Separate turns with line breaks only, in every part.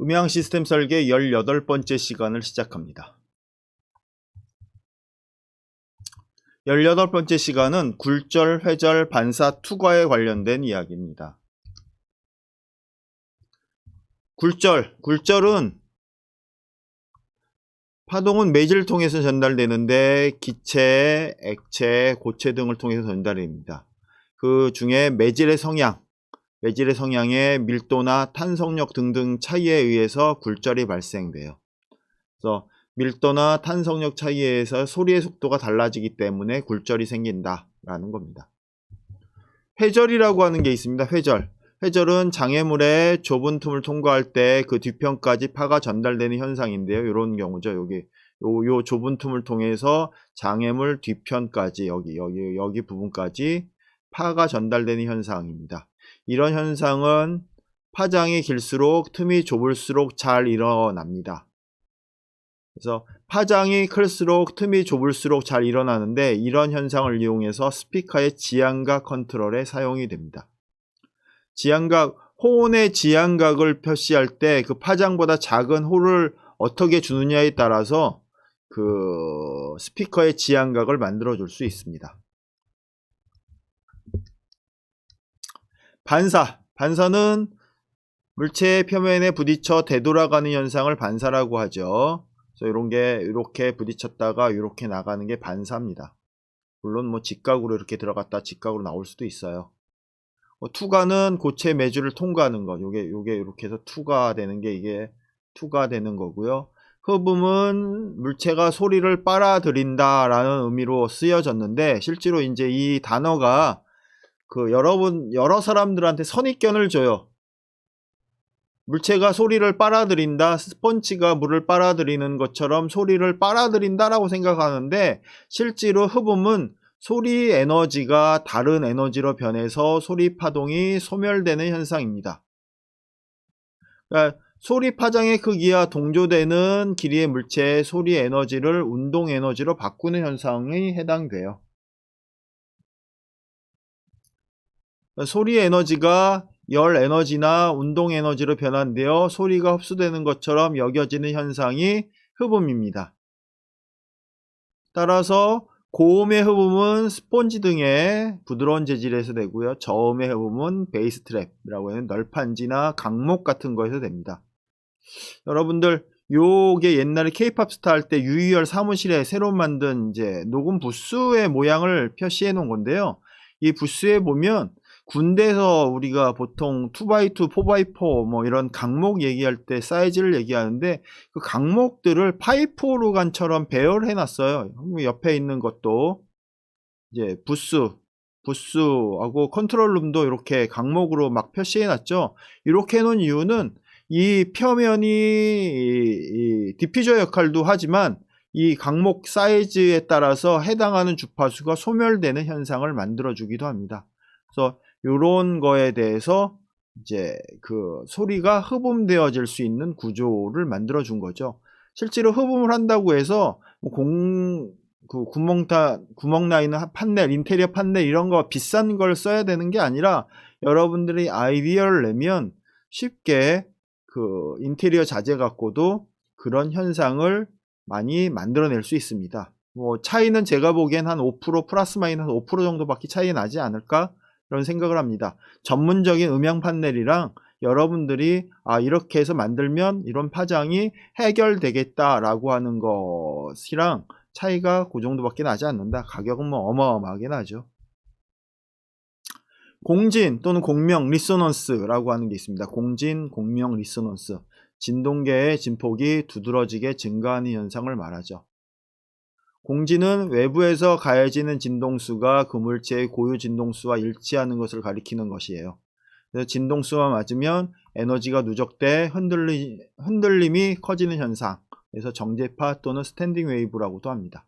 음향 시스템 설계 18번째 시간을 시작합니다. 18번째 시간은 굴절, 회절, 반사, 투과에 관련된 이야기입니다. 굴절은 파동은 매질을 통해서 전달되는데 기체, 액체, 고체 등을 통해서 전달됩니다. 그 중에 매질의 성향의 밀도나 탄성력 등등 차이에 의해서 굴절이 발생돼요. 그래서 밀도나 탄성력 차이에 의해서 소리의 속도가 달라지기 때문에 굴절이 생긴다라는 겁니다. 회절이라고 하는 게 있습니다. 회절은 장애물의 좁은 틈을 통과할 때 그 뒤편까지 파가 전달되는 현상인데요. 이런 경우죠. 요 좁은 틈을 통해서 장애물 뒤편까지 여기 부분까지 파가 전달되는 현상입니다. 이런 현상은 파장이 길수록 틈이 좁을수록 잘 일어납니다. 그래서 파장이 클수록 틈이 좁을수록 잘 일어나는데 이런 현상을 이용해서 스피커의 지향각 컨트롤에 사용이 됩니다. 호온의 지향각을 표시할 때 그 파장보다 작은 홀을 어떻게 주느냐에 따라서 그 스피커의 지향각을 만들어 줄 수 있습니다. 반사는 물체의 표면에 부딪혀 되돌아가는 현상을 반사라고 하죠. 그래서 이런 게 이렇게 부딪혔다가 이렇게 나가는 게 반사입니다. 물론 뭐 직각으로 이렇게 들어갔다 직각으로 나올 수도 있어요. 투과는 고체 매주를 통과하는 거. 요게 이렇게 해서 투과되는 게 이게 투과되는 거고요. 흡음은 물체가 소리를 빨아들인다 라는 의미로 쓰여졌는데 실제로 이제 이 단어가 여러 사람들한테 선입견을 줘요. 물체가 소리를 빨아들인다, 스펀지가 물을 빨아들이는 것처럼 소리를 빨아들인다 라고 생각하는데 실제로 흡음은 소리 에너지가 다른 에너지로 변해서 소리 파동이 소멸되는 현상입니다. 그러니까 소리 파장의 크기와 동조되는 길이의 물체의 소리 에너지를 운동 에너지로 바꾸는 현상이 해당돼요. 그러니까 소리 에너지가 열 에너지나 운동 에너지로 변환되어 소리가 흡수되는 것처럼 여겨지는 현상이 흡음입니다. 따라서 고음의 흡음은 스폰지 등의 부드러운 재질에서 되고요. 저음의 흡음은 베이스 트랩이라고 하는 널판지나 강목 같은 거에서 됩니다. 여러분들 요게 옛날에 K-팝 스타 할 때 유희열 사무실에 새로 만든 이제 녹음 부스의 모양을 표시해 놓은 건데요. 이 부스에 보면 군대에서 우리가 보통 2x2, 4x4 뭐 이런 강목 얘기할 때 사이즈를 얘기하는데 그 강목들을 파이프 오르간처럼 배열해 놨어요. 옆에 있는 것도 이제 부스하고 컨트롤룸도 이렇게 강목으로 막 표시해 놨죠. 이렇게 해 놓은 이유는 이 표면이 디퓨저 역할도 하지만 이 강목 사이즈에 따라서 해당하는 주파수가 소멸되는 현상을 만들어 주기도 합니다. 그래서 이런 거에 대해서 이제 그 소리가 흡음되어질 수 있는 구조를 만들어 준 거죠. 실제로 흡음을 한다고 해서 뭐 구멍 나 있는 판넬, 인테리어 판넬 이런 거 비싼 걸 써야 되는 게 아니라 여러분들이 아이디어를 내면 쉽게 그 인테리어 자재 갖고도 그런 현상을 많이 만들어낼 수 있습니다. 뭐 차이는 제가 보기엔 한 5% 플러스 마이너스 5% 정도밖에 차이 나지 않을까? 그런 생각을 합니다. 전문적인 음향 판넬이랑 여러분들이 이렇게 해서 만들면 이런 파장이 해결되겠다라고 하는 것이랑 차이가 그 정도밖에 나지 않는다. 가격은 뭐 어마어마하게 나죠. 공진 또는 공명 리소넌스라고 하는 게 있습니다. 공진, 공명, 리소넌스. 진동계의 진폭이 두드러지게 증가하는 현상을 말하죠. 공진은 외부에서 가해지는 진동수가 그 물체의 고유 진동수와 일치하는 것을 가리키는 것이에요. 그래서 진동수와 맞으면 에너지가 누적돼 흔들림이 커지는 현상. 그래서 정제파 또는 스탠딩 웨이브라고도 합니다.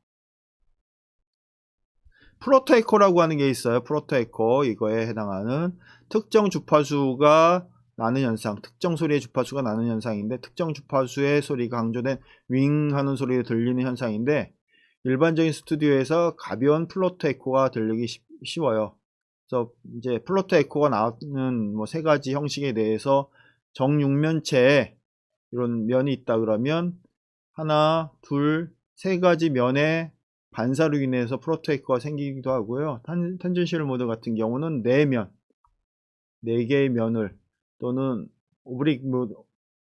프로토에코라고 하는 게 있어요. 프로토에코 이거에 해당하는 특정 주파수가 나는 현상, 특정 소리의 주파수가 나는 현상인데 특정 주파수의 소리가 강조된 윙 하는 소리가 들리는 현상인데 일반적인 스튜디오에서 가벼운 플로터 에코가 들리기 쉬워요. 그래서 이제 플로터 에코가 나오는 뭐 세 가지 형식에 대해서 정육면체에 이런 면이 있다 그러면 하나, 둘, 세 가지 면의 반사로 인해서 프로토에코가 생기기도 하고요. 탄젠셜 모드 같은 경우는 네 개의 면을, 또는 오브릭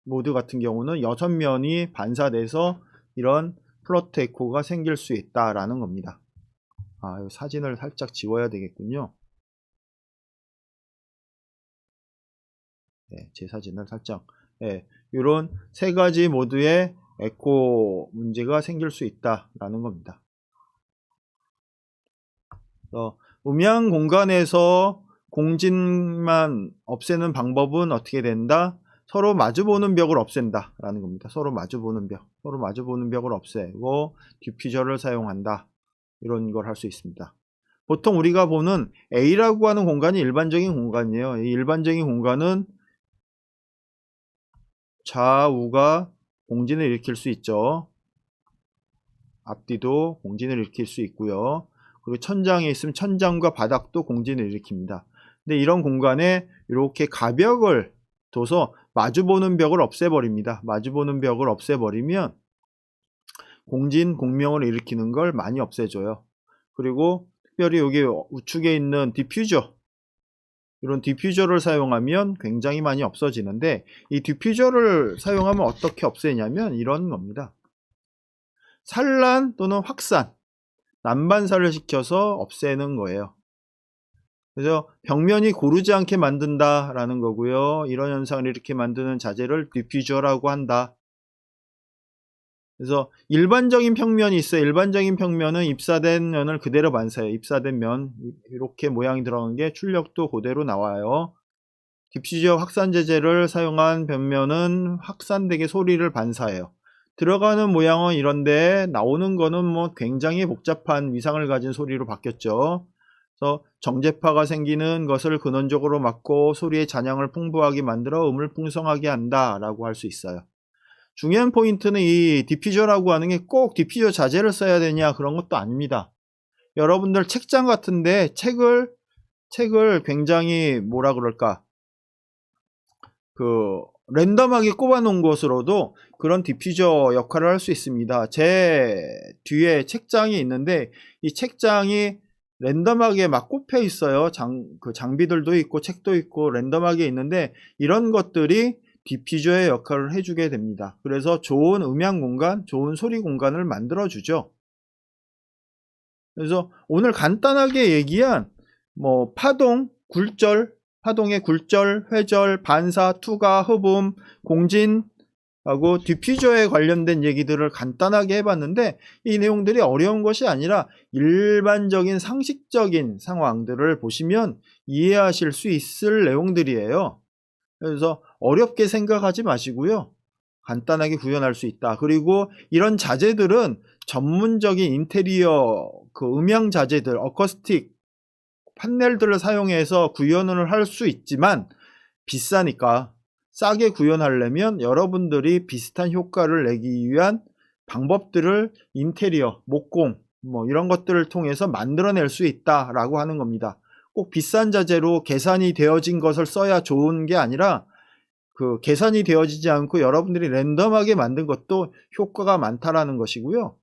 모드 같은 경우는 6면이 반사돼서 이런 프로토에코가 생길 수 있다라는 겁니다. 이 사진을 살짝 지워야 되겠군요. 네, 제 사진을 살짝. 이런 세 가지 모드의 에코 문제가 생길 수 있다라는 겁니다. 음향 공간에서 공진만 없애는 방법은 어떻게 된다? 서로 마주보는 벽을 없앤다 라는 겁니다. 서로 마주보는 벽을 없애고 디퓨저를 사용한다, 이런 걸 할 수 있습니다. 보통 우리가 보는 A라고 하는 공간이 일반적인 공간이에요. 이 일반적인 공간은 좌우가 공진을 일으킬 수 있죠. 앞뒤도 공진을 일으킬 수 있고요. 그리고 천장에 있으면 천장과 바닥도 공진을 일으킵니다. 근데 이런 공간에 이렇게 가벽을 둬서 마주보는 벽을 없애버립니다. 마주보는 벽을 없애버리면 공명을 일으키는 걸 많이 없애줘요. 그리고 특별히 여기 우측에 있는 디퓨저, 이런 디퓨저를 사용하면 굉장히 많이 없어지는데, 이 디퓨저를 사용하면 어떻게 없애냐면 이런 겁니다. 산란 또는 확산, 난반사를 시켜서 없애는 거예요. 그래서 벽면이 고르지 않게 만든다라는 거고요. 이런 현상을 이렇게 만드는 자재를 디퓨저라고 한다. 그래서 일반적인 평면이 있어요. 일반적인 평면은 입사된 면을 그대로 반사해요. 입사된 면, 이렇게 모양이 들어간 게 출력도 그대로 나와요. 디퓨저 확산 제재를 사용한 벽면은 확산되게 소리를 반사해요. 들어가는 모양은 이런데 나오는 거는 뭐 굉장히 복잡한 위상을 가진 소리로 바뀌었죠. 그래서 정제파가 생기는 것을 근원적으로 막고 소리의 잔향을 풍부하게 만들어 음을 풍성하게 한다 라고 할 수 있어요. 중요한 포인트는 이 디퓨저라고 하는 게 꼭 디퓨저 자재를 써야 되냐, 그런 것도 아닙니다. 여러분들 책장 같은데 책을 굉장히 뭐라 그럴까, 랜덤하게 꼽아 놓은 것으로도 그런 디퓨저 역할을 할 수 있습니다. 제 뒤에 책장이 있는데 이 책장이 랜덤하게 막 꼽혀 있어요. 장비들도 있고 책도 있고 랜덤하게 있는데, 이런 것들이 디퓨저의 역할을 해주게 됩니다. 그래서 좋은 음향 공간, 좋은 소리 공간을 만들어 주죠. 그래서 오늘 간단하게 얘기한 파동, 파동의 굴절, 회절, 반사, 투과, 흡음, 공진 하고 디퓨저에 관련된 얘기들을 간단하게 해봤는데, 이 내용들이 어려운 것이 아니라 일반적인 상식적인 상황들을 보시면 이해하실 수 있을 내용들이에요. 그래서 어렵게 생각하지 마시고요, 간단하게 구현할 수 있다. 그리고 이런 자재들은 전문적인 인테리어 음향 자재들, 어쿠스틱 판넬들을 사용해서 구현을 할 수 있지만 비싸니까 싸게 구현하려면 여러분들이 비슷한 효과를 내기 위한 방법들을 인테리어, 목공 이런 것들을 통해서 만들어낼 수 있다라고 하는 겁니다. 꼭 비싼 자재로 계산이 되어진 것을 써야 좋은 게 아니라, 계산이 되어지지 않고 여러분들이 랜덤하게 만든 것도 효과가 많다라는 것이고요.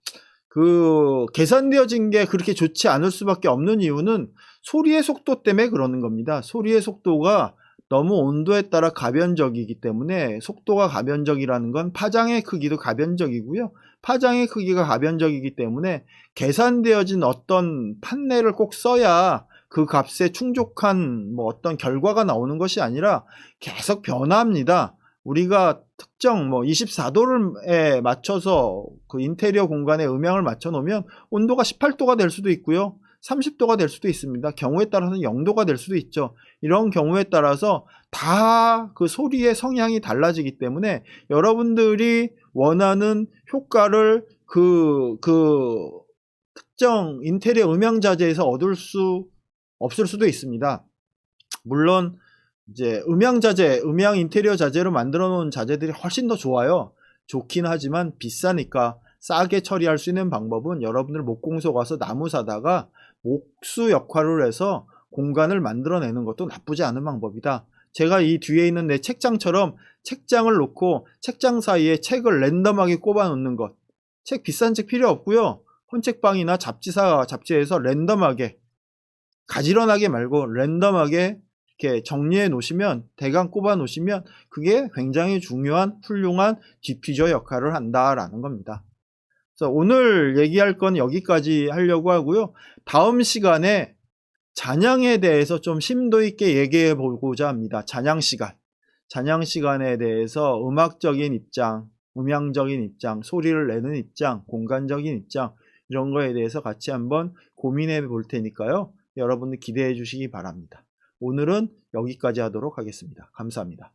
계산되어진 게 그렇게 좋지 않을 수밖에 없는 이유는 소리의 속도 때문에 그러는 겁니다. 소리의 속도가 너무 온도에 따라 가변적이기 때문에, 속도가 가변적이라는 건 파장의 크기도 가변적이고요. 파장의 크기가 가변적이기 때문에 계산되어진 어떤 판넬을 꼭 써야 그 값에 충족한 어떤 결과가 나오는 것이 아니라 계속 변화합니다. 우리가 특정 24도에 맞춰서 인테리어 공간에 음향을 맞춰 놓으면 온도가 18도가 될 수도 있고요, 30도가 될 수도 있습니다. 경우에 따라서는 0도가 될 수도 있죠. 이런 경우에 따라서 다 소리의 성향이 달라지기 때문에 여러분들이 원하는 효과를 특정 인테리어 음향 자재에서 얻을 수 없을 수도 있습니다. 물론 이제 음향 인테리어 자재로 만들어 놓은 자재들이 훨씬 더 좋아요. 좋긴 하지만 비싸니까 싸게 처리할 수 있는 방법은 여러분들 목공소 가서 나무 사다가 목수 역할을 해서 공간을 만들어내는 것도 나쁘지 않은 방법이다. 제가 이 뒤에 있는 내 책장처럼 책장을 놓고 책장 사이에 책을 랜덤하게 꼽아 놓는 것. 책 비싼 책 필요 없고요. 헌책방이나 잡지에서 랜덤하게, 가지런하게 말고 랜덤하게 이렇게 정리해 놓으시면, 대강 꼽아 놓으시면 그게 굉장히 중요한 훌륭한 디퓨저 역할을 한다라는 겁니다. 그래서 오늘 얘기할 건 여기까지 하려고 하고요. 다음 시간에 잔향에 대해서 좀 심도 있게 얘기해 보고자 합니다. 잔향 시간에 대해서 음악적인 입장, 음향적인 입장, 소리를 내는 입장, 공간적인 입장, 이런 거에 대해서 같이 한번 고민해 볼 테니까요. 여러분들 기대해 주시기 바랍니다. 오늘은 여기까지 하도록 하겠습니다. 감사합니다.